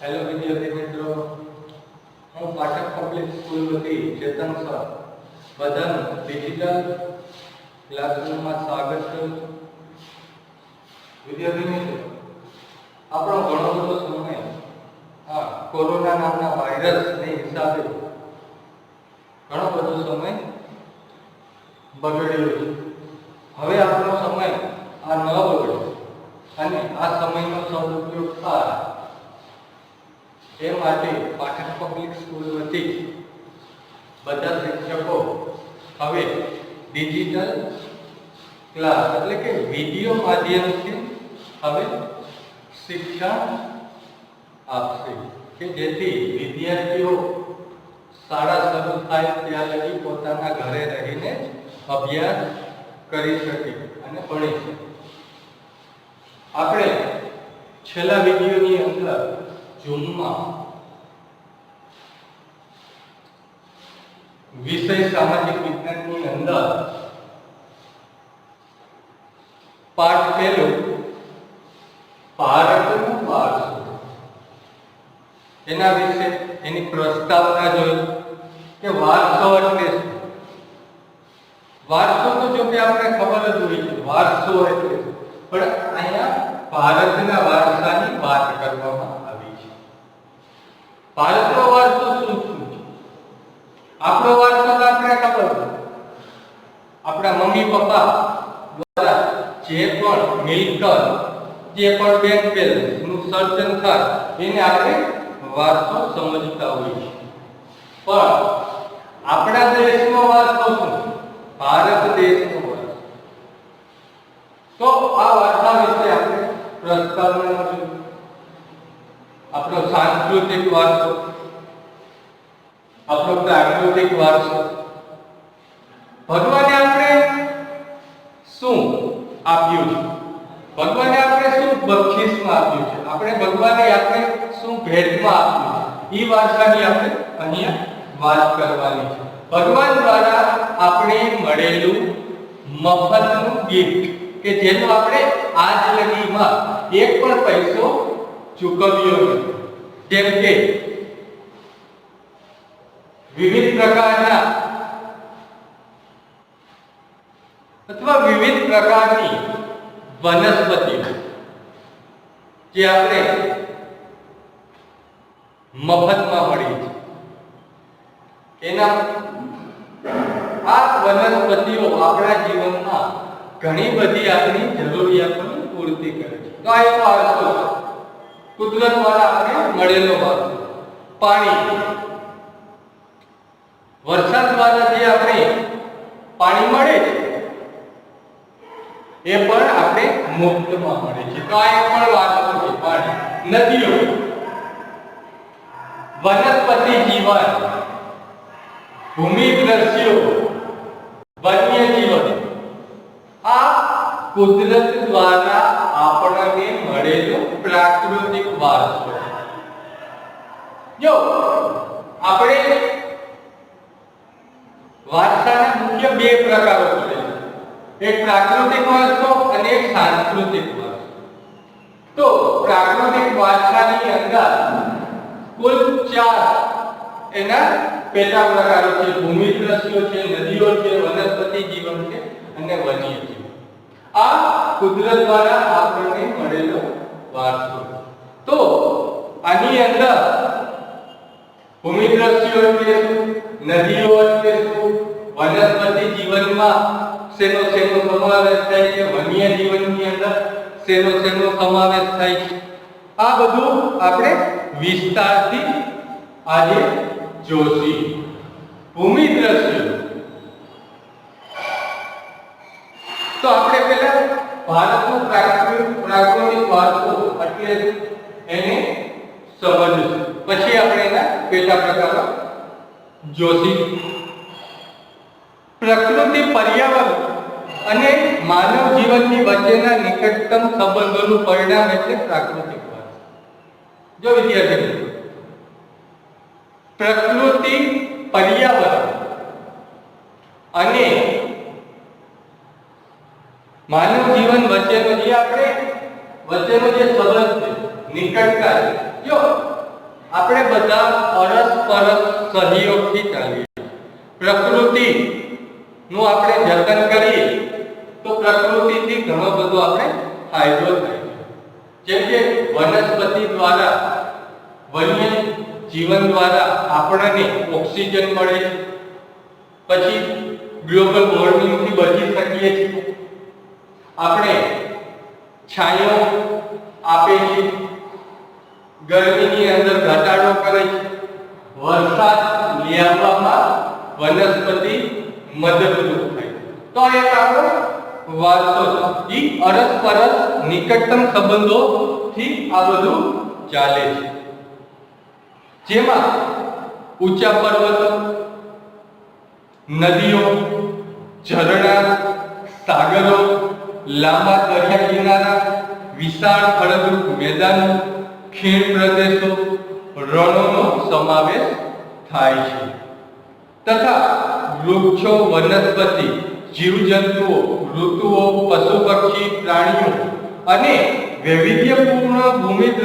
Hello વિદ્યાર્થી મિત્રો, હું પાટણ પબ્લિક સ્કૂલ વતી ચેતન સર બધાનું ડિજિટલ ક્લાસરૂમમાં સ્વાગત કરું છું. વિદ્યાર્થી મિત્રો, આપણો ઘણો બધો સમય કોરોના નામના વાયરસને હિસાબે ઘણો બધો સમય બગડ્યો છે. હવે આપણો સમય આ ન બગડે અને આ સમયનો સદુપયોગ થાય એ માટે પાટણ પબ્લિક સ્કૂલ વતી બધા શિક્ષકો હવે ડિજિટલ ક્લાસ એટલે કે વિડીયો માધ્યમથી હવે શિક્ષણ આપશે કે જેથી વિદ્યાર્થીઓ શાળા શરૂ થાય ત્યાં લગી પોતાના ઘરે રહીને અભ્યાસ કરી શકે અને ભણી શકે. આપણે છેલ્લા વિડીયોની અંદર ઝૂમમાં વિષય સામાજિક વિજ્ઞાનની અંદર પાઠ પહેલો ભારતનો વારસો એના વિશે એની પ્રસ્તાવના જોઈ કે વારસો એટલે શું. વારસો તો જો કે આપણે ખબર જ હોય છે વારસો એટલે પણ અહીંયા ભારતના વારસાની વાત કરવામાં આવી છે. ભારતનો વારસો શું છે? આપણો વારસો તો આપણે ખબર છે. આપણા મમ્મી પપ્પા દ્વારા જે પણ મિલકત, જે પણ બેંક બેલેન્સનું સર્જન થાય એને આપણે વારસો સમજતા હોઈએ છીએ. પણ આપણા દેશનો વારસો શું? ભારત દેશનો વારસો. તો આ વારસા વિશે આપણે પ્રસ્તાવના જોઈ. આપણો સાંસ્કૃતિક વારસો, આપણો પ્રાકૃતિક વારસો. ભગવાને આપણે શું આપ્યું છે? ભગવાને આપણે શું બક્ષિસમાં આપ્યું છે? આપણે ભગવાને આપણે શું ભેટમાં આપ્યું છે? એ વારસાની આપણે અહીંયા વાત કરવાની છે. ભગવાન દ્વારા આપણે મળેલું મફતનું ગિફ્ટ કે જેનો આપણે આજ લગીમાં એક પણ પૈસો ચૂકવ્યો નથી. જેમ કે વિવિધ પ્રકારના અથવા વિવિધ પ્રકારની વનસ્પતિઓ જે આપણે મફતમાં મળી છે. એના આ વનસ્પતિઓ આપણા જીવનમાં ઘણી બધી આપણી જરૂરિયાતોની પૂર્તિ કરે છે. તો આ એક વારસો છે, કુદરત દ્વારા આપણે મળેલો વારસો. પાણી, વરસાદ દ્વારા જે આપણે પાણી મળે છે એ પણ આપણે મુક્તમાં મળે છે. તો આ એક પણ વારસો છે પાણી. નદીઓ, વનસ્પતિ જીવન, ભૂમિ દ્રશ્યો, વન્ય જીવન, આ કુદરત દ્વારા આપણને મળેલો પ્રાકૃતિક વારસો. જો આપણે વારસાના મુખ્ય બે પ્રકારો પડે છે, એક પ્રાકૃતિક વારસો અને એક સાંસ્કૃતિક વારસો. તો પ્રાકૃતિક વારસાની અંદર કુલ 4 એના પેટા પ્રકારો છે. ભૂમિ દ્રશ્યો છે, નદીઓ છે, વનસ્પતિ જીવન છે અને વન્ય જીવન. આ કુદરત દ્વારા આપણને મળેલો વારસો. તો આની અંદર ભૂમિ દ્રશ્યો એટલે શું, નદીઓ એટલે શું, વનસ્પતિ જીવનમાં શેનો સમાવેશ થાય છે, વન્ય જીવનની અંદર શેનો સમાવેશ થાય છે, આ બધું આપણે વિસ્તારથી આજે જોશી. ભૂમિ દ્રશ્યો તો આપણે પહેલા ભારતનો પ્રાકૃતિક વારસો એટલે એને સમજશું, પછી આપણે એના પેટા પ્રકારો જોશી. પ્રકૃતિ, પર્યાવરણ અને માનવ જીવનની વચ્ચેના નિકટતમ સંબંધોનું પરિણામ એટલે પ્રાકૃતિક વારસો. જો વિદ્યાર્થી મિત્રો, પ્રકૃતિ, પર્યાવરણ અને માનવ જીવન વચ્ચેનો જે સંબંધ છે, નિકટતા છે. જો આપણે બધા પરસ્પર સહયોગથી ચાલીએ. પ્રકૃતિનું આપણે જતન કરીએ તો પ્રકૃતિથી ઘણો બધો આપણે ફાયદો થાય છે. જેમ કે વનસ્પતિ દ્વારા, વન્ય જીવન દ્વારા આપણને ઓક્સિજન મળે છે. પછી ગ્લોબલ વોર્મિંગથી બચી શકીએ છીએ. આપણે છાંયો આપે છે, ગરમીની અંદર ઘટાડો કરે છે, વરસાદ લાવવામાં વનસ્પતિ મદદરૂપ થાય. તો એક આપણો વારસો છે. એ અરસપરસ નિકટતમ સંબંધોથી આ બધું ચાલે છે. જેમાં ઊંચા પર્વતો, નદીઓ, ઝરણા, સાગરો, લાંબા દરિયા કિનારા, વિશાળ ફળદ્રુપ મેદાનો, ખીણ પ્રદેશો, રણોનો સમાવેશ થાય છે. તથા વૃક્ષો, વનસ્પતિ, જીવજંતુઓ, ઋતુઓ, પશુ પક્ષી, પ્રાણીઓ અને વૈવિધ્યપૂર્ણ વિવિધ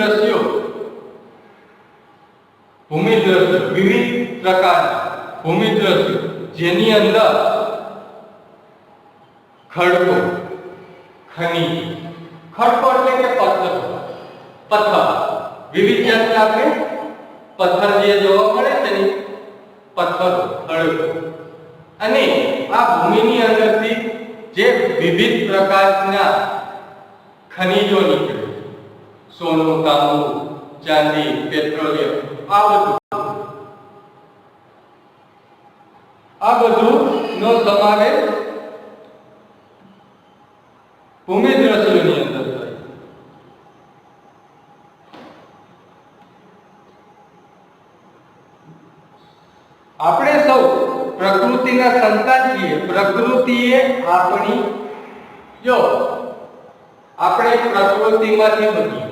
પ્રકારના ભૂમિદ્રશ્યો, જેની અંદર ખડકો, ખનિજ, ખડકો એટલે કે પથ્થર, વિવિધ જાતના આપણે પથ્થર જે જોવા મળે છે ને, પથ્થરો, ખડકો, અને આ ભૂમિની અંદરથી જે વિવિધ પ્રકારના ખનિજો નીકળે, સોનું, તાંબુ, ચાંદી, પેટ્રોલિયમ, આ બધું નો સમાવેશ ભૂમિદ્રશ્યોની અંદર થાય. આપણે સૌ પ્રકૃતિના સંતાન છીએ. પ્રકૃતિએ આપણી, જો આપણે પ્રકૃતિમાંથી બની,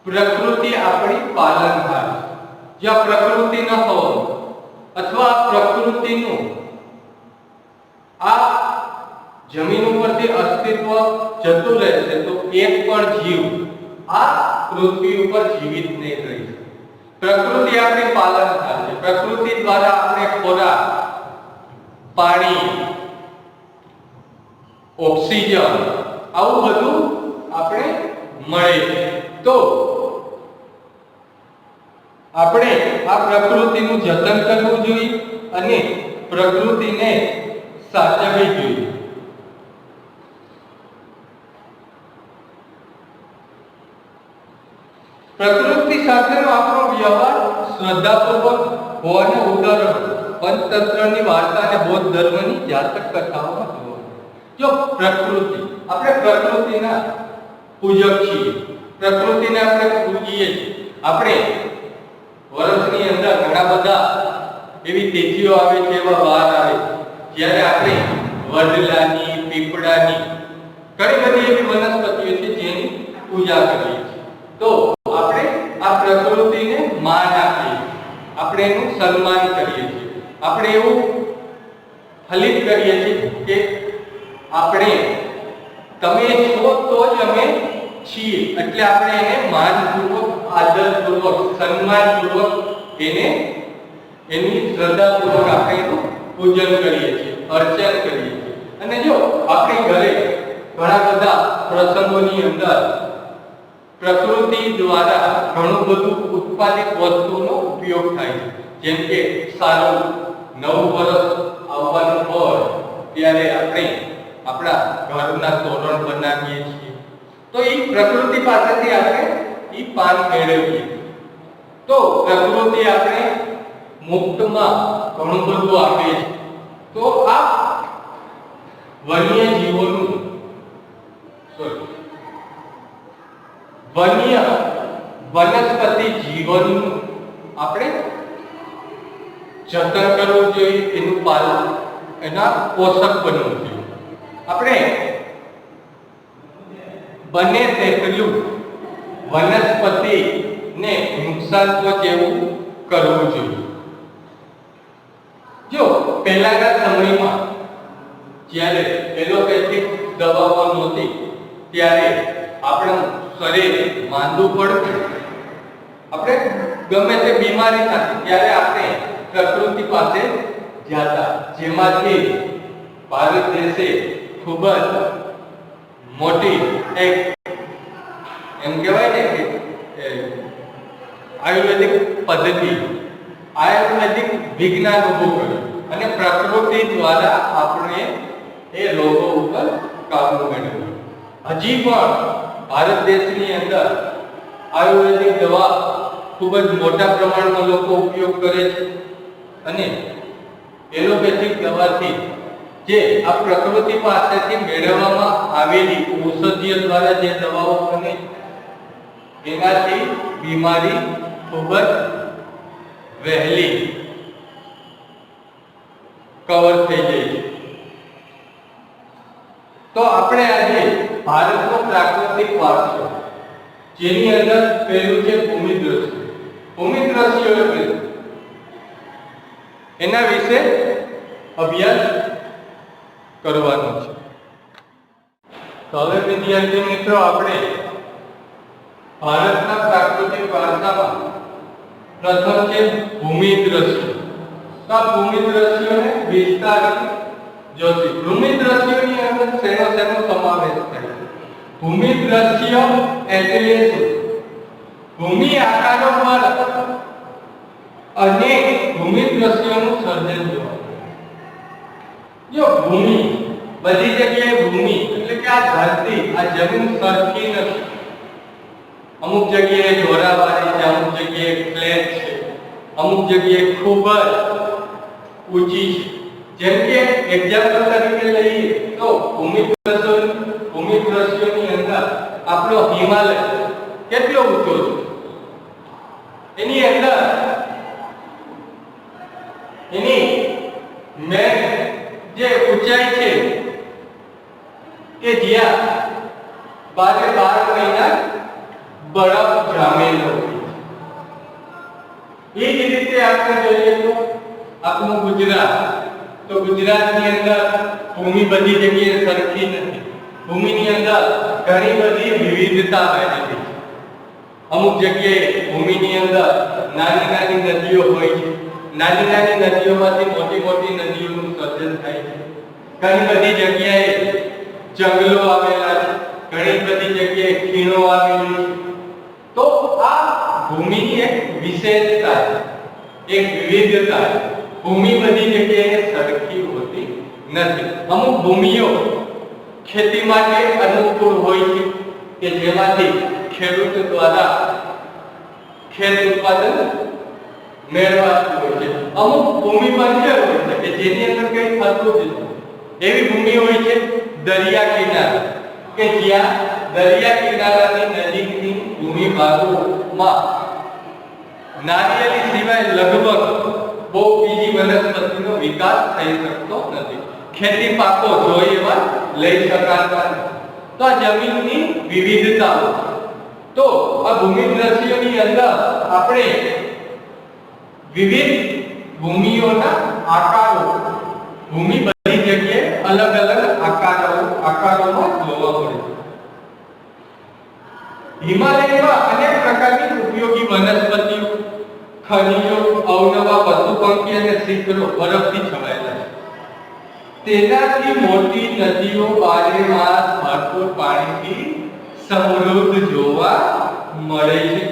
પ્રકૃતિ આપણી પાલનહાર. જ્યાં પ્રકૃતિ ન હોય અથવા પ્રકૃતિનું આ જમીન ઉપરથી અસ્તિત્વ જતું રહેશે તો એક પણ જીવ આ પૃથ્વી ઉપર જીવિત નહીં રહી શકે. પ્રકૃતિ આપણી પાલનહાર છે. પ્રકૃતિ દ્વારા આપણે ખોરાક, પાણી, ઓક્સિજન, આવું બધું આપણે મળે છે. તો આપણે આ પ્રકૃતિનું જતન કરવું જોઈએ અને પ્રકૃતિને સાચવવી જોઈએ. પ્રકૃતિ સાથેનો આપણો વ્યવહાર શ્રદ્ધાપૂર્વક હોવાને ઉદાહરણ પંચતંત્રની વાર્તા અને બૌદ્ધ ધર્મની જાતક કથાઓમાં જોવા મળે. જો પ્રકૃતિ, આપણે પ્રકૃતિના પૂજક છીએ, પ્રકૃતિને આપણે પૂજીએ છીએ. આપણે વર્ષની અંદર ઘણા બધા એવી તિથિઓ આવે છે, એવા વાર આવે જ્યારે આપણે વડલાની, પીપળાની, ઘણી બધી એવી વનસ્પતિઓ છે જેની પૂજા કરીએ છીએ. તો આપણે આ પ્રકૃતિને માન આપીએ, આપણે એનું સન્માન કરીએ છીએ. આપણે એવું ફલિત કરીએ છીએ કે આપણે, તમે છો તો જ અમે છીએ. એટલે આપણે એને માનપૂર્વક, આદરપૂર્વક, સન્માનપૂર્વક એની શ્રદ્ધાપૂર્વક આપણે એનું પૂજન કરીએ છીએ, અર્ચન કરીએ છીએ. અને જો આપણે ઘરે ઘણા બધા પ્રસંગોની અંદર પ્રકૃતિ દ્વારા ઘણું બધું ઉત્પાદિત વસ્તુનો ઉપયોગ થાય છે. જેમ કે સારું નવું વર્ષ આવવાનું હોય ત્યારે આપણે આપણા ઘરના તોરણ બનાવીએ છીએ. તો એ પ્રકૃતિ પાસેથી આપણે એ પાન મેળવીએ. તો પ્રકૃતિ આપણે મુક્તમાં ઘણું બધું આપે છે. તો આ વન્ય જીવોનું વન્ય વનસ્પતિ જીવનનું આપણે જતન કરવું જોઈએ, એનું પાલન, એના પોષક બનવું જોઈએ. આપણે બને તેટલું વનસ્પતિને નુકસાન પહોંચેવું કરવું જોઈએ. જો પહેલાના સમયમાં જ્યારે એલોપેથિક દવાઓ નહોતી ત્યારે આપણું શરીર માંદું પડતું, આપણે ગમે તે બીમારી થતી ત્યારે આપણે પ્રકૃતિ પાસે જતા, જેમાંથી ભારત દેશે ખૂબ જ મોટી એક એમ કહેવાય ને કે આયુર્વેદિક પદ્ધતિ, આયુર્વેદિક વિજ્ઞાન ઊભું કર્યું અને પ્રકૃતિ દ્વારા આપણે એ રોગો ઉપર કાબુ મેળવ્યો. હજી પણ ભારત દેશની અંદર આયુર્વેદિક દવા ખૂબ જ મોટા પ્રમાણમાં લોકો ઉપયોગ કરે છે અને એલોપેથિક દવાથી જે આ પ્રકૃતિ પાસેથી મેળવવામાં આવેલી ઔષધિય દ્વારા જે દવાઓ બને એનાથી બીમારી ખૂબ જ વહેલી કવર થઈ જાય છે. તો આપણે આજે ભારતનો પ્રાકૃતિક વારસો, જેની અંદર પહેલું છે ભૂમિદ્રશ્ય. ભૂમિદ્રશ્ય એટલે એના વિશે અભ્યાસ કરવાનો છે. તો હવે વિદ્યાર્થી મિત્રો, આપણે ભારતના પ્રાકૃતિક વારસામાં પ્રથમ છે ભૂમિદ્રશ્ય. તો આ ભૂમિદ્રશ્યને વિસ્તારથી જોશું. ભૂમિદ્રશ્યની અંદર શેનો સમાવેશ થાય છે? ભૂમિદ્રશ્ય એટલે શું? ભૂમિ આકારો પર અનેક ભૂમિદ્રશ્યોનું સર્જન જોવા મળે. જો ભૂમિ, બધી જગ્યાએ ભૂમિ એટલે કે આ ધરતી, આ જમીન સરખી નથી. અમુક જગ્યાએ ઢોરાવાળી છે, અમુક જગ્યાએ ફ્લેટ છે, અમુક જગ્યાએ ખૂબ જ ઊંચી છે. જેમ કે એક્ઝામ્પલ તરીકે લઈએ તો ભૂમિદ્રશ્યોની અંદર આપણો હિમાલય કેટલો ઊંચો છે? એની અંદર એની મેન જે ઊંચાઈ છે કે જ્યાં 12 મહિના બરફ જામેલો હોય. એ જ રીતે આપણે જોઈએ તો આપણું ગુજરાત, તો ગુજરાતની અંદર ભૂમિ બધી જગ્યાએ સરખી નથી. ભૂમિની અંદર ઘણી બધી વિવિધતા રહેલી છે. અમુક જગ્યાએ ભૂમિની અંદર નાની નાની નદીઓ હોય છે. નાની નાની નદીઓમાંથી મોટી મોટી નદીઓનું સર્જન થાય છે. ઘણી બધી જગ્યાએ જંગલો આવેલા છે, ઘણી બધી જગ્યાએ ખીણો આવેલી છે. તો આ ભૂમિની એક વિશેષતા છે, એક વિવિધતા છે. ભૂમિ બધી જગ્યાએ સરખી હોતી નથી. અમુક ભૂમિઓ ખેતી માટે અનુકૂળ હોય છે કે જેમાંથી ખેડૂત દ્વારા ખેત ઉત્પાદન મેળવાતું હોય છે. અમુક ભૂમિ બંજર હોય છે કે જેની અંદર કંઈ થતું જ નથી. એવી ભૂમિ હોય છે દરિયા કિનારા, કે જ્યાં દરિયા કિનારાની નજીકની ભૂમિ ભાગોમાં નારિયેળી સિવાય લગભગ બહુ બીજી વનસ્પતિનો વિકાસ થઈ શકતો નથી. ખેતી પાકો જોઈએ એવા લઈ શકાતા નથી. તો આ જમીનની વિવિધતાઓ. તો આ ભૂમિદ્રશ્યની અંદર આપણે વિવિધ ભૂમિઓના આકારો, ભૂમિ બધી જગ્યાએ અલગ અલગ આકારોમાં જોવા મળે છે. હિમાલયમાં અનેક પ્રકારની ઉપયોગી વનસ્પતિઓ, ખનિજો, અવનવા પશુ પંખી અને શિખરો બરફથી છવાયેલા છે. તેનાથી મોટી નદીઓ બારેમાસ ભરપૂર પાણીથી સમૃદ્ધ જોવા મળે છે.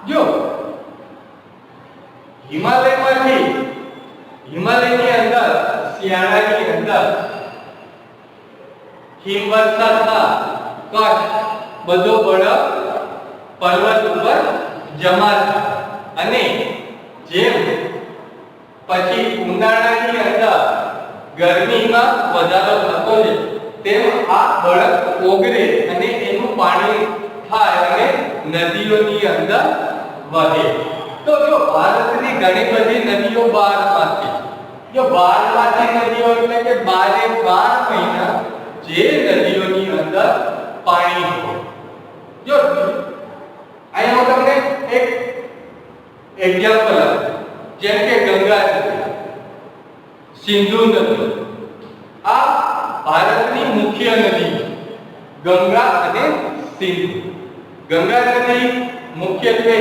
જો હિમાલયની અંદર શિયાળાની અંદર હિમવર્ષા થાય, કચ્છ બધો બરફ પર્વત ઉપર જમા થાય અને જેમ પછી ઉનાળાની અંદર ગરમીમાં વધારો થતો છે તેમ આ બરફ ઓગળે અને એનું પાણી થાય અને નદીઓની અંદર વહે. તો જો ભારતની ઘણી બધી નદીઓ 12માંથી, જો 12માંથી નદીઓ એટલે કે 12 મહિના જે નદીઓની અંદર પાણી હોય. જો અહીંયા હું તમને એક એક્ઝામ્પલ આપું, જેમ કે ગંગા નદી, સિંધુ નદી, આ ભારતની મુખ્ય નદી ગંગા અને સિંધુ. ગંગા નદી મુખ્યત્વે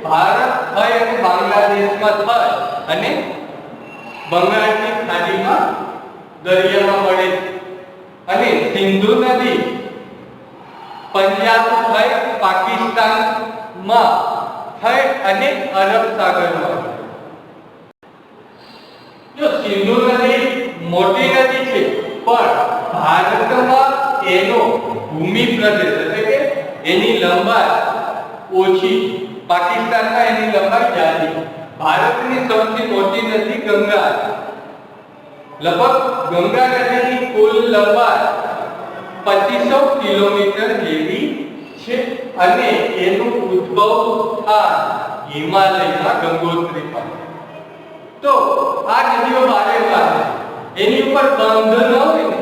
ભારત થઈ અને બાંગ્લાદેશમાં થઈ અને બંગાળની ખાડીમાં દરિયામાં મળે છે અને સિંધુ નદી પંજાબ થઈ પાકિસ્તાનમાં થઈ અને અરબ સાગરમાં. જો સિંધુ નદી મોટી નદી છે પણ ભારતમાં એનો ભૂમિ પ્રદેશ એટલે કે એની લંબાઈ ઓછી, પાકિસ્તાનમાં એની લંબાઈ જાજી. ભારતની સૌથી મોટી નદી ગંગા, લગભગ ગંગા નદીની કુલ લંબાઈ 2500 કિલોમીટર જેવી છે અને એનું ઉદ્ભવ સ્થાન હિમાલયના ગંગોત્રી પાસે. તો આ નદીઓ બારે બાર એની ઉપર બંધ ન હોય ને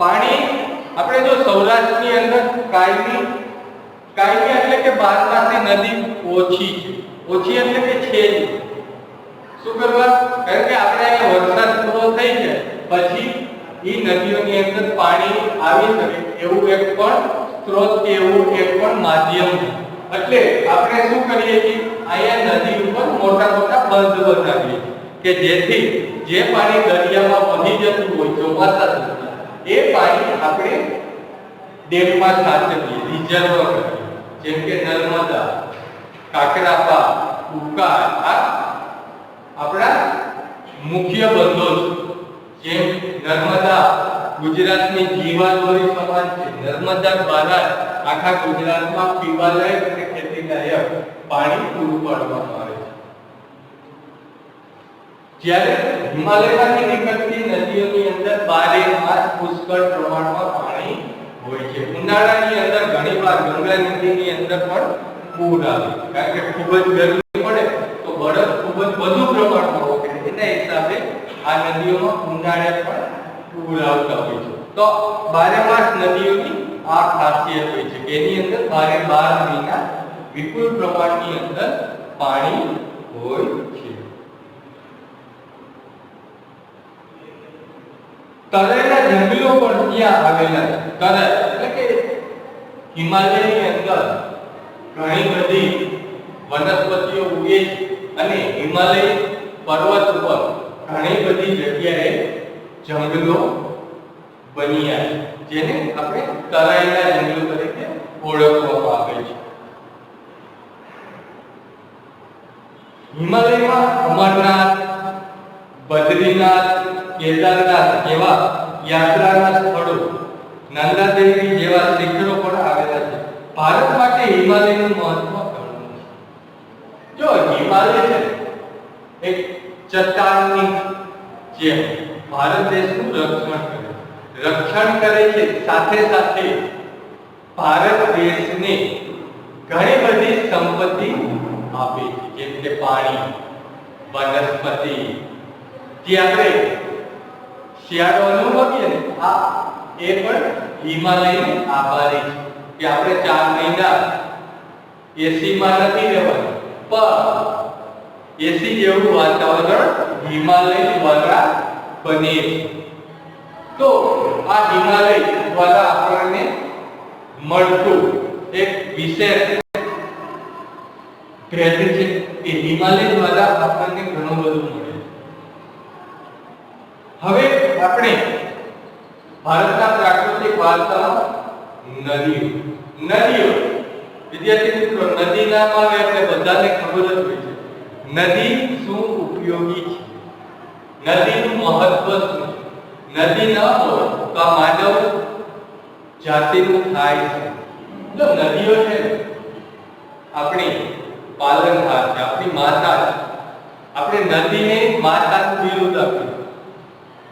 પાણી, આપણે જો સૌરાષ્ટ્રની અંદર કાયમી એટલે કે 12 નદી ઓછી છે, ઓછી એટલે કે છે જ. શું કરવા? કારણ કે આપણે અહીંયા વરસાદ પૂરો થઈ જાય પછી એ નદીઓની અંદર પાણી આવી શકે એવું એક પણ સ્ત્રોત કે એવું એક પણ માધ્યમ છે. એટલે આપણે શું કરીએ છીએ, અહીંયા નદી ઉપર મોટા મોટા બંધ બનાવીએ કે જેથી જે પાણી દરિયામાં વહી જતું હોય ચોમાસા દરમિયાન એ પાણી આપણે ડેમમાં સાચવીએ, રિઝર્વ કરીએ. જેમ કે નર્મદા, કાકરાપા, ઉકાઈ આ આપણા મુખ્ય બંધો છે. જેમ નર્મદા ગુજરાતની જીવાદોરી સમાન છે. નર્મદા દ્વારા આખા ગુજરાતમાં પીવાલાયક અને ખેતીલાયક પાણી પૂરું પાડવામાં આવે છે. જ્યારે હિમાલયમાંથી નીકળતી નદીઓની અંદર 12 માસ પુષ્કળ પ્રમાણમાં પાણી હોય છે. ઉનાળાની અંદર ઘણીવાર ગંગા નદીની અંદર પણ પૂર આવે, કારણ કે ખૂબ જ ગરમી પડે તો બરફ ખૂબ જ વધુ પ્રમાણમાં ઓગળે. એના હિસાબે આ નદીઓમાં ઉનાળે પણ પૂર આવતા હોય છે. તો 12 માસ નદીઓની આ ખાસિયત હોય છે કે એની અંદર 12 મહિના વિપુલ પ્રમાણની અંદર પાણી હોય છે. તરાઈના જંગલો પણ ત્યાં આવેલા છે. તરાઈ એટલે કે હિમાલયની અંદર ઘણી બધી વનસ્પતિઓ ઉગે છે અને હિમાલય પર્વત ઉપર ઘણી બધી જગ્યાએ જંગલો બન્યા છે, જેને આપણે તરાઈના જંગલો તરીકે ઓળખવામાં આવે છે. હિમાલયમાં અમરનાથ, બદ્રીનાથ, કેદારનાથ જેવા યાત્રાના સ્થળો, નંદા દેવી જેવા શિખરો પણ આવેલા છે. ભારત માટે હિમાલયનું મહત્વ ઘણું છે. જો હિમાલય છે એક ચટ્ટાનની જેમ ભારત દેશનું રક્ષણ કરે છે. સાથે સાથે ભારત દેશને ઘણી બધી સંપત્તિ આપે છે, જેમ કે પાણી, વનસ્પતિ. જે આપણે શિયાળો અનુભવીએ ને એ પણ હિમાલયને આભારી છે કે આપણે 4 મહિના એસીમાં નથી રહેવાનું, પણ એસી જેવું વાતાવરણ હિમાલય દ્વારા બને છે. તો આ હિમાલય દ્વારા આપણને મળતું એક વિશેષ ભેટ છે કે હિમાલય દ્વારા આપણને ઘણું બધું મળે. હવે આપણે ભારતના પ્રાકૃતિક વારસામાં નદીઓ વિદ્યાર્થી મિત્રો, નદી નામ આવે એટલે બધાને ખબર જ હોય છે નદી શું ઉપયોગી છે, નદીનું મહત્વ શું છે. નદી ન હોય તો આ માનવ જાતિનું થાય છે. જો નદીઓ છે આપણી પાલનહાર છે, આપણી માતા છે. આપણે નદીને માતાનું બિરુદ આપ્યું.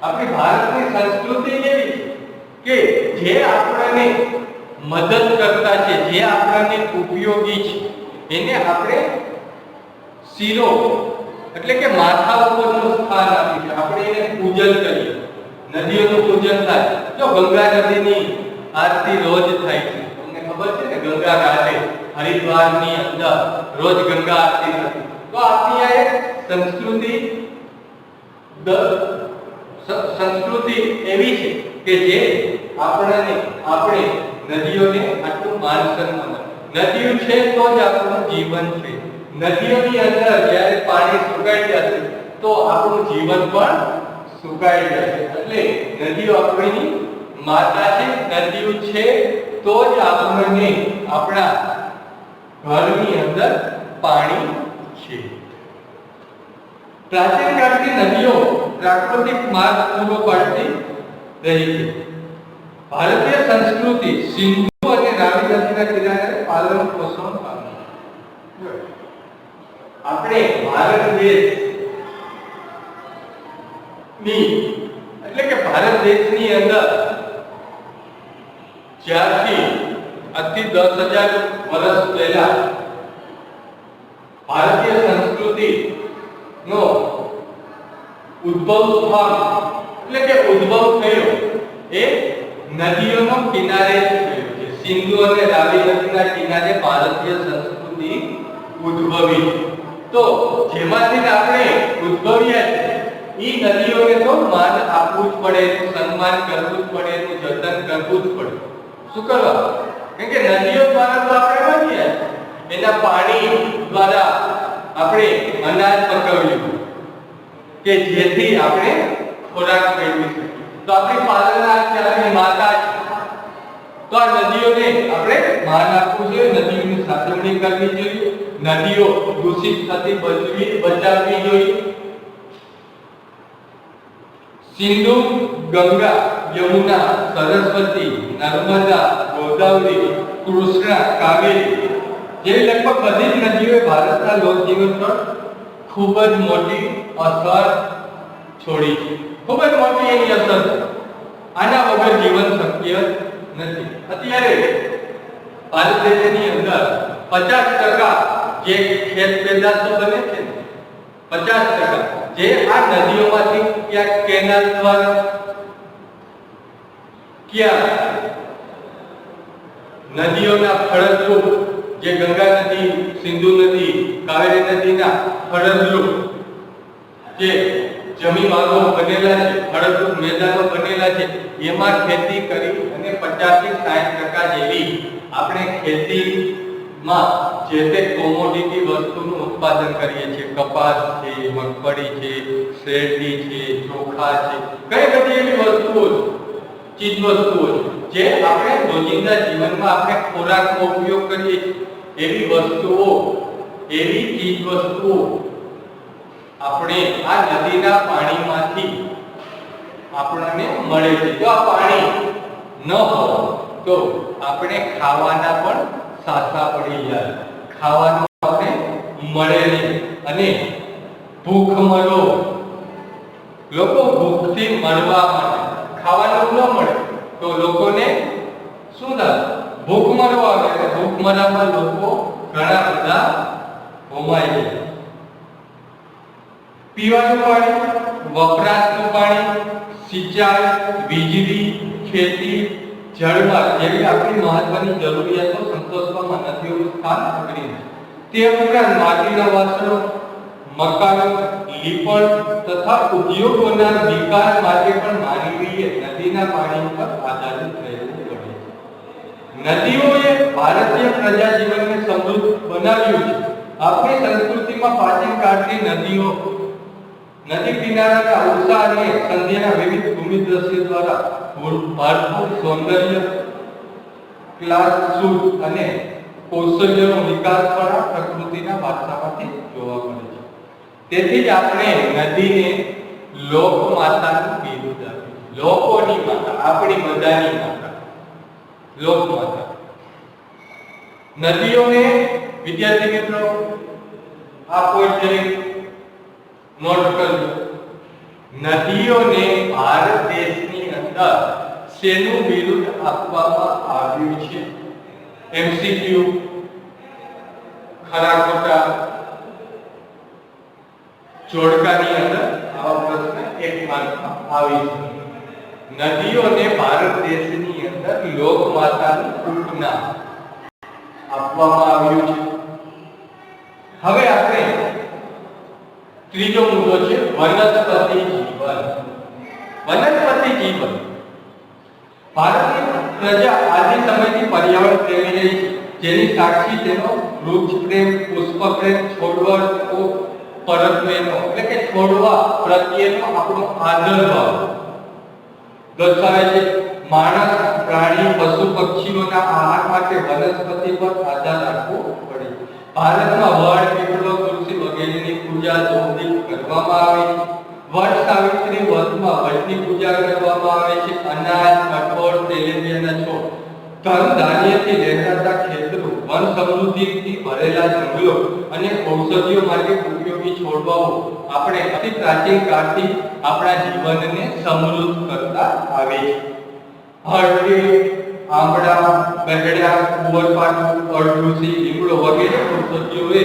આપણી ભારતની સંસ્કૃતિ એવી છે કે જે આપણને મદદ કરતા છે, જે આપણને ઉપયોગી છે, એને આપણે શિરો એટલે કે માથા ઉપરનું સ્થાન આપીએ. આપણે એને પૂજન કરીએ, નદીઓનું પૂજન થાય. જો ગંગા નદીની આરતી રોજ થાય છે, તમને ખબર છે ને, ગંગા ઘાટે હરિદ્વારની અંદર રોજ ગંગા આરતી થતી. તો આપણી આ એક સંસ્કૃતિ એવી છે કે જે આપણે નદીઓને આટલું માન સન્માન. નદીઓ છે તો જ આપણું જીવન છે, નદીઓની અંદર જ્યારે પાણી સુકાઈ જશે તો આપણું જીવન પણ સુકાઈ જશે. એટલે નદીઓ આપણી માતા છે. નદીઓ છે તો જ આપણને આપણા ઘરની અંદર પાણી છે. પ્રાચીન કાળથી નદીઓ પ્રાકૃતિક માર્ગ પૂરો પાડતી રહી છે. ભારતીય સંસ્કૃતિ સિંધુ અને રાવી નદીના કિનારે પાલન પોષણ પામી. આપણે ભારત દેશ ની એટલે કે ભારત દેશની અંદર જ્યારથી આજથી 10,000 વર્ષ પહેલા ભારતીય સંસ્કૃતિ નો ઉદ્ભવ એટલે કે ઉદ્ભવ થયો એ નદીઓનો કિનારે થયો છે. સિંધુ અને રાવી નદીના કિનારે ભારતીય સંસ્કૃતિ ઉદ્ભવી. તો જેમાંથી આપણે ઉદ્ભવ્યા છે ઈ નદીઓને તો માન આપવું જ પડે, એનું સન્માન કરવું જ પડે, એનું જતન કરવું જ પડે. શું કરવા? કેમ કે નદીઓ દ્વારા તો આપણે બન્યા, એના પાણી દ્વારા આપણે અનાજ પકવ્યું કે જેથી આપણે ખોરાક મેળવી શકીએ. તો આપણી પાલનહાર છે, આપણી માતા છે. તો આ નદીઓને આપણે માન આપવું જોઈએ, નદીઓની સાચવણી કરવી જોઈએ, નદીઓ દૂષિત થતી બચાવવી જોઈએ. સિંધુ, ગંગા, યમુના, સરસ્વતી, નર્મદા, ગોદાવરી, કૃષ્ણા, કાવેરી જેવી લગભગ બધી જ નદીઓએ ભારતના લોકજીવન પર ખૂબ જ મોટી અસર છોડી છે. ખૂબ જ મોટી એની અસર છે. આના વગર જીવન શક્ય નથી. અત્યારે ભારત દેશની અંદર 50% જે ખેત પેદાશો બને છે ને 50% જે આ નદીઓમાંથી ક્યાંક કેનાલ દ્વારા ક્યાં નદીઓના ફળદ્રુપ જે ગંગા નદી, સિંધુ નદી, કાવેરી નદીના ફળદ્રુપ જે જમીન માર્ગો બનેલા છે, ફળદ્રુપ મેદાનો બનેલા છે, એમાં ખેતી કરી અને 50 થી 60% જેવી આપણે ખેતીમાં જે તે કોમોડિટી વસ્તુનું ઉત્પાદન કરીએ છીએ. કપાસ છે, મગફળી છે, શેરડી છે, ચોખા છે, કઈ બધી એવી વસ્તુઓ છે, ચીજ વસ્તુઓ છે જે આપણે રોજિંદા જીવનમાં આપણે ખોરાકનો ઉપયોગ કરીએ છીએ. એવી વસ્તુઓ, એવી ચીજ વસ્તુઓ આપણે આ નદીના પાણીમાંથી આપણને મળે છે. જો આ પાણી ન હોય તો આપણે ખાવાના પણ સાસા પડી જાય, ખાવાનું આપણે મળે નહીં અને ભૂખમરો લોકો ભૂખથી મરવા માટે ખાવાનું ન મળે તો લોકોને શું થાય? ભૂખમરો આવે. ભૂખમરામાં લોકો ઘણા બધા હોમાય છે. પીવાનું પાણી, વપરાશનું પાણી, સિંચાઈ, વીજળી, ખેતી, જળમાર્ગ જેવી આપણી મહત્વની જરૂરિયાતો સંતોષવામાં નદીઓનું સ્થાન અગ્રણી છે. તે ઉપરાંત માટીના વાસણો, મકાનો, લીપણ તથા ઉદ્યોગોના વિકાસ માટે પણ માનવીએ નદીના પાણી પર આધારિત રહેવું પડે છે. નદીઓએ ભારતીય પ્રજા જીવનને સમૃદ્ધ બનાવ્યું છે. આપણી સંસ્કૃતિમાં પ્રાચીન કાળથી નદીઓ, નદી કિનારાના ઉત્સાહ અને સંધ્યાના વિવિધ ભૂમિ દ્રશ્યો દ્વારા ભરપૂર સૌંદર્ય, ક્લાસસૂટ અને કૌશલ્યનો વિકાસ પણ આ પ્રકૃતિના વારસામાંથી જોવા મળે છે. તેથી જ આપણે નદીને લોક માતાનું બિરુદ આપ્યું. લોકોની માતા, આપણી બધાની માતા, લોક માતા. નદીઓને વિદ્યાર્થી મિત્રો આ પોઈન્ટ નોટ કરજો. નદીઓને ભારત દેશની અંદર શેનું બિરુદ આપવામાં આવ્યું છે? એમસીક્યુ, ખરા ખોટા જોડકાની અંદર આવા પ્રશ્ન એક માર્કમાં આવી છે. નદીઓને ભારત દેશની અંદર લોક માતાનું ઉપનામ આપવામાં આવ્યું છે. હવે આપણે ત્રીજો મુદ્દો છે વનસ્પતિ જીવન. વનસ્પતિ જીવન. ભારતની પ્રજા આદિ સમયથી પર્યાવરણ પ્રેમી રહી છે. જેની સાક્ષી તેનો વૃક્ષ પ્રેમ, પુષ્પ પ્રેમ, છોડવા પરત્વેનો એટલે કે છોડવા પ્રત્યેનો આપણો આદર ભાવ દર્શાવે છે. માણસ, પ્રાણી, પશુ પક્ષીઓના આહાર માટે વનસ્પતિ પર આધાર રાખવો પડે. ભારતમાં વડ, પીપળો, તુલસી વગેરેની પૂજા ધૂમધામથી કરવામાં આવે છે. વટ સાવિત્રી વ્રતમાં વટની પૂજા કરવામાં આવે છે. અનાજ, કઠોળ, તેલીબિયાંના છોડ, ધન ધાન્યથી લહેરાતા ખેતરો, વન સમૃદ્ધિથી ભરેલા જંગલો અને ઔષધિઓ માટે ઉપયોગી છોડવાઓ આપણે અતિ પ્રાચીન કાળથી આપણા જીવનને સમૃદ્ધ કરતા આવે છે. હળદી, આંબળા, બહેડા, કુંવરપાઠું, અરડુસી, લીમડો વગેરે ઔષધિઓએ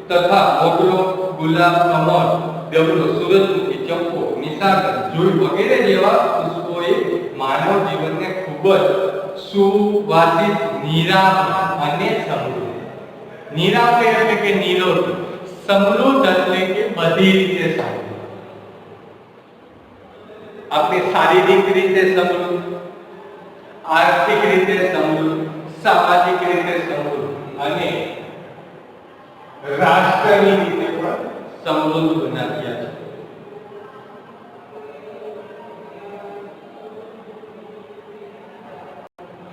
તથા મોગરો, ગુલાબ, કમળ, ડબલો, સૂરજમુખી, ચંપો, નિશાચર, જુઈ વગેરે જેવા પુષ્પોએ માનવ જીવનને ખૂબ જ સુવાસિત, નિરામ અને સમૃદ્ધ. નિરામ એટલે કે નિરોગ, સમૃદ્ધ એટલે કે બધી રીતે સમૃદ્ધ. આપણે શારીરિક રીતે સમૃદ્ધ, આર્થિક રીતે સમૃદ્ધ, સામાજિક રીતે સમૃદ્ધ અને રાષ્ટ્રની રીતે પણ સમૃદ્ધ બનાવ્યા છે.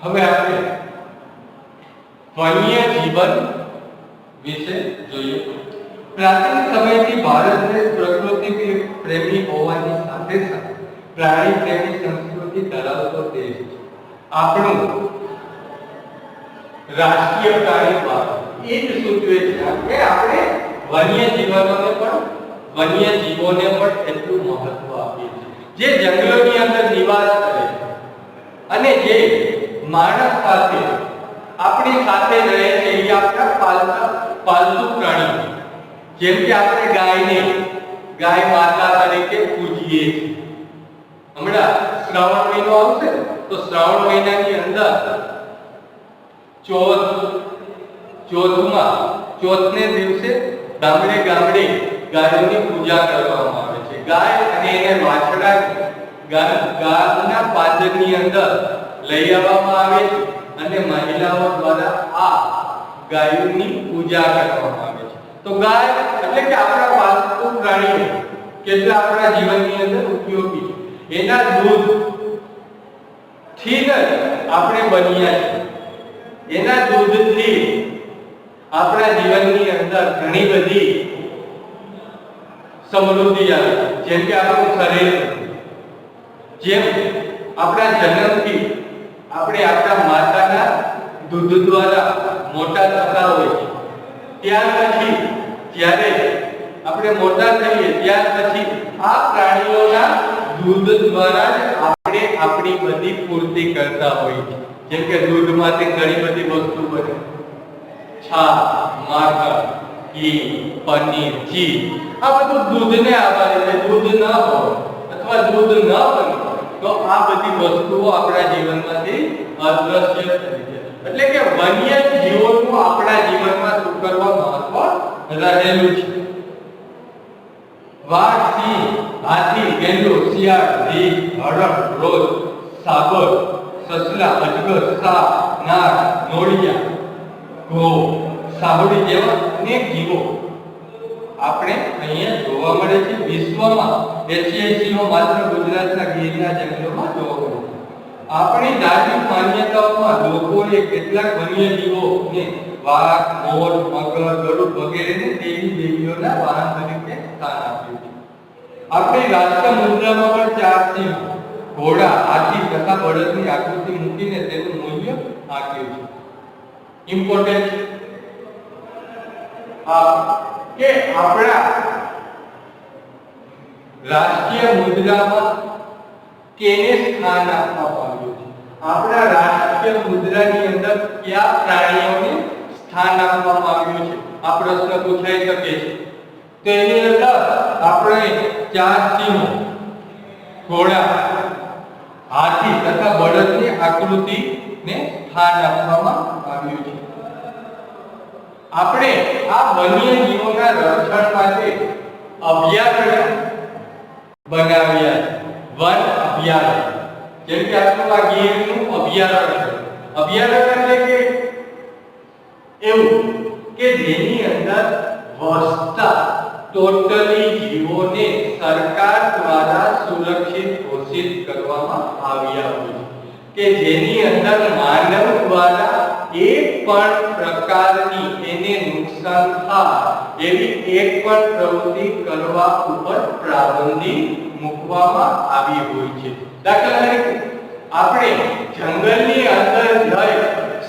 હવે આપણે વન્ય જીવન વિશે જોઈએ. પ્રાચીન સમયથી ભારત દેશ પ્રકૃતિ પ્રેમી હોવાની સાથે સાથે પ્રાણી પ્રેમી સંસ્કૃતિ ધરાવતો દેશ છે. આપણું રાષ્ટ્રીય પ્રાણી પાર્ક એ જ સૂચવે છે કે આપણે વન્ય જીવોને પણ એટલું મહત્વ આપીએ છીએ, જે જંગલોની અંદર નિવાસ કરે છે અને જે માણસ સાથે આપણી સાથે રહે છે. એ આપણા પાલતુ પ્રાણીઓ, જેમ કે આપણે ગાય માતા તરીકે પૂજીએ છીએ. હમણાં શ્રાવણ મહિનો આવશે તો શ્રાવણ મહિનાની અંદર ચોથને દિવસે ગામડે ગાયોની પૂજા કરવામાં આવે છે. ગાય અને એને વાછડા ગાયના પાંજરની અંદર લઈ આવવામાં આવે છે અને મહિલાઓ દ્વારા આ ગાયોની પૂજા કરવામાં આવે છે. તો ગાય એટલે કે આપણા પાલતુ પ્રાણીઓ કેટલા આપણા જીવનની અંદર ઉપયોગી છે. એના દૂધ થી જ આપણે બન્યા છીએ. એના દૂધથી આપણા જીવનની અંદર ઘણી બધી સમૃદ્ધિ આવે છે. જેમ કે આપણું શરીર, જેમ આપણા જન્મથી આપણે આપણા માતાના દૂધ દ્વારા મોટા થતા હોય છે. ત્યાર પછી જ્યારે આપણે મોટા થઈએ ત્યાર પછી આ પ્રાણીઓના દૂધ દ્વારા જ આપણે આપણી બધી પૂર્તિ કરતા હોઈએ છીએ. જેમ કે દૂધમાંથી ઘણી બધી વસ્તુ બને, છાશ, માખણ, ઘી, પનીર, ચીઝ. આ બધું દૂધને આધારે છે. દૂધ ન હોય અથવા દૂધ ન બને તો આ બધી વસ્તુઓ આપણા જીવનમાંથી અદ્રશ્ય થઈ જાય. એટલે કે વન્ય જીવોનું આપણા જીવનમાં શું કરવા મહત્વ રહેલું છે. વાઘ, સિંહ, હાથી, ગેંડો, શિયાળ, રીંછ, હરણ, રોજ, સાબર, સસલા, અજગર, સાપ, નાગ, નોળિયા, ઘોવ, સાહુડી જેવા અનેક જીવો આપણે અહીંયા જોવા મળે છે. વિશ્વમાં 80 સિંહો માત્ર ગુજરાતના ગીરના જંગલોમાં જોવા મળે છે. આપણી ધાર્મિક માન્યતાઓમાં લોકોએ કેટલાક વન્ય જીવોને વાઘ, મોર, મગર, ગરુડ વગેરેને દેવી દેવીઓના વાહન તરીકે સ્થાન આપ્યું છે. આપણી રાષ્ટ્ર મુદ્રામાં પણ 4 સિંહ, ઘોડા, હાથી તથા બળદની આકૃતિ મૂકીને તેનું મૂલ્ય આપ્યું છે. ઇમ્પોર્ટન્ટ કે આપણા રાષ્ટ્રીય મુદ્રામાં કેને સ્થાન આપવામાં આવ્યું છે. આપણા રાષ્ટ્રીય મુદ્રાની અંદર કયા પ્રાણીઓને સ્થાન આપવામાં આવ્યું છે, આ પ્રશ્ન પૂછાઈ શકે છે. તો એની અંદર આપણે 4 સિંહો, ઘોડા, હાથી તથા બળદની આકૃતિને સ્થાન આપવામાં આવ્યું છે. આપણે આ વન્ય જીવોના રક્ષણ માટે અભયારણ્ય બનાવ્યા છે. વન અભયારણ્ય, જેમ કે આપણું આ ગીરનું અભયારણ્ય. અભયારણ્ય એટલે કે એવું કે જેની અંદર વસતા ટોટલી જીવોને સરકાર દ્વારા સુરક્ષિત ઘોષિત કરવામાં આવ્યા હોય, કે જેની અંદર માનવ દ્વારા એક પણ પ્રકારની એને નુકસાન થાય એવી એક પણ પ્રવૃત્તિ કરવા ઉપર પાબંદી મૂકવામાં આવી હોય છે. દાખલા તરીકે આપણે જંગલની અંદર જઈ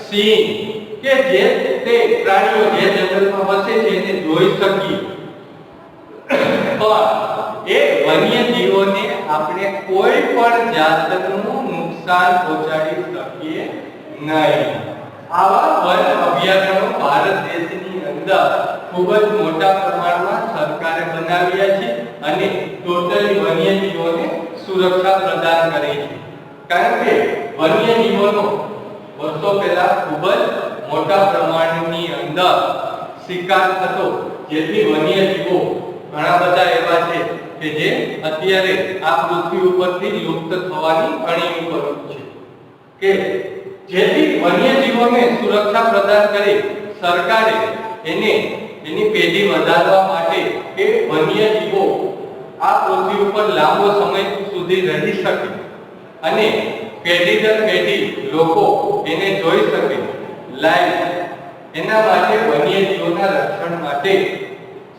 સિંહ કે જે તે પ્રાણીઓ જે જંગલમાં વસે છે એને જોઈ શકીએ, પણ એ વન્ય જીવોને આપણે કોઈ પણ જાતનું નુકસાન પહોંચાડી શકીએ નહીં. આવા વન અભયારણ્યો ભારત દેશની અંદર ખૂબ જ મોટા પ્રમાણમાં સરકારે બનાવ્યા છે અને ટોટલી વન્ય જીવોને સુરક્ષા પ્રદાન કરે છે. કારણ કે વન્ય જીવોનો વર્ષો પહેલા ખૂબ જ મોટા પ્રમાણની અંદર શિકાર થતો, જેથી વન્ય જીવો ઘણા બધા એવા છે કે જે અત્યારે આ પૃથ્વી ઉપરથી લુપ્ત થવાની ઘણી ઉપર છે, કે જેથી વન્ય જીવોને સુરક્ષા પ્રદાન કરી સરકારે એની પેઢી વધારવા માટે કે વન્ય જીવો આ પૃથ્વી ઉપર લાંબો સમય સુધી રહી શકે અને પેઢી દર પેઢી લોકો એને જોઈ શકે લાઈવ, એના માટે વન્ય જીવોના રક્ષણ માટે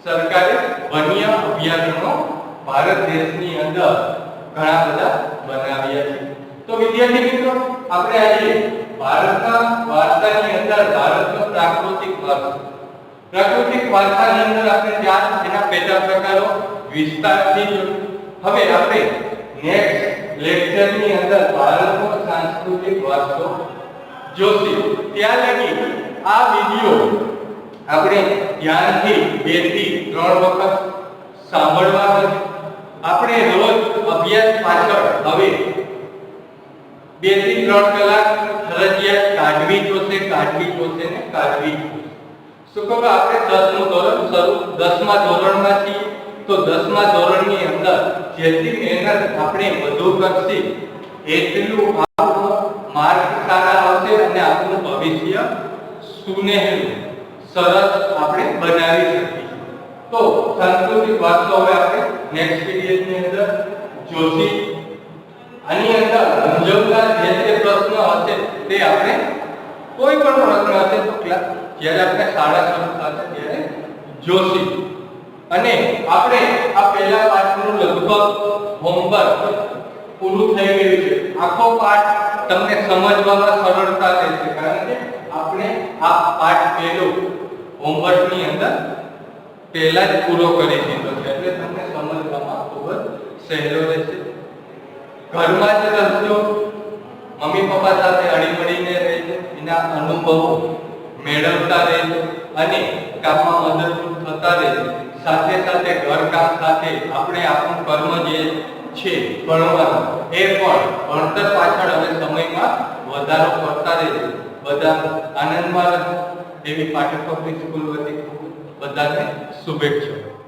સરકારે વન્ય અભયારણ્યો ભારત દેશની અંદર ઘણા બધા બનાવ્યા છે. તો વિદ્યાર્થી મિત્રો, આપણે આજે ભારતના વારસાની અંદર ભારતનો પ્રાકૃતિક વારસાની અંદર આપણે ત્યાં એના પેટા પ્રકારો વિસ્તારથી જોયું. હવે આપણે નેક્સ્ટ લેક્ચરની અંદર ભારતનો સાંસ્કૃતિક વારસો જોશું. ત્યાં લગી આ વિડિયો આપણે ધ્યાનથી 2 થી 3 વખત સાંભળવાનો છે. આપણે રોજ અભ્યાસ પાછળ હવે 2 થી 3 કલાક ફરજિયાત કાઢવી જોશે. શું કહો, આપણે 10મું ધોરણ શરૂ 10મા ધોરણમાં છીએ, તો 10મા ધોરણની અંદર જેટલી મહેનત આપણે વધુ કરશી એટલું આપણું માર્ક સારા આવશે અને આપણું ભવિષ્ય સુનહેરું સરસ આપણે બનાવી શકીશું. તો સાંસ્કૃતિક વારસો હવે આપણે નેક્સ્ટ પીરિયડની અંદર જોશી. આની અંદર મૂંઝવતા જે તે પ્રશ્ન હશે તે આપણે કોઈ પણ પ્રશ્ન હશે તો જ્યારે આપણે શાળા શરૂ થશે ત્યારે જોશી. અને આપણે આ પહેલા પાઠનું લગભગ હોમવર્ક પૂરું થઈ ગયું છે. આખો પાઠ તમને સમજવામાં સરળતા રહેશે, કારણ કે આપણે આ પાઠ પહેલો હોમવર્કની અંદર પહેલા જ પૂરો કરી દીધો છે, એટલે તમને સમજવામાં ખૂબ જ સહેલો રહેશે. ઘરમાં જ રહેજો, મમ્મી પપ્પા સાથે હળીમળીને રહેજો, એના અનુભવો મેળવતા રહેજો અને કામમાં મદદરૂપ થતા રહેજો. સાથે સાથે ઘરકામ સાથે આપણે આપણું કર્મ જે છે ભણવાનું, એ પણ ભણતર પાછળ હવે સમયમાં વધારો કરતા રહેજો. બધા આનંદમાં રહો એવી પાઠક પબ્લિક સ્કૂલ વતી બધાને શુભેચ્છાઓ.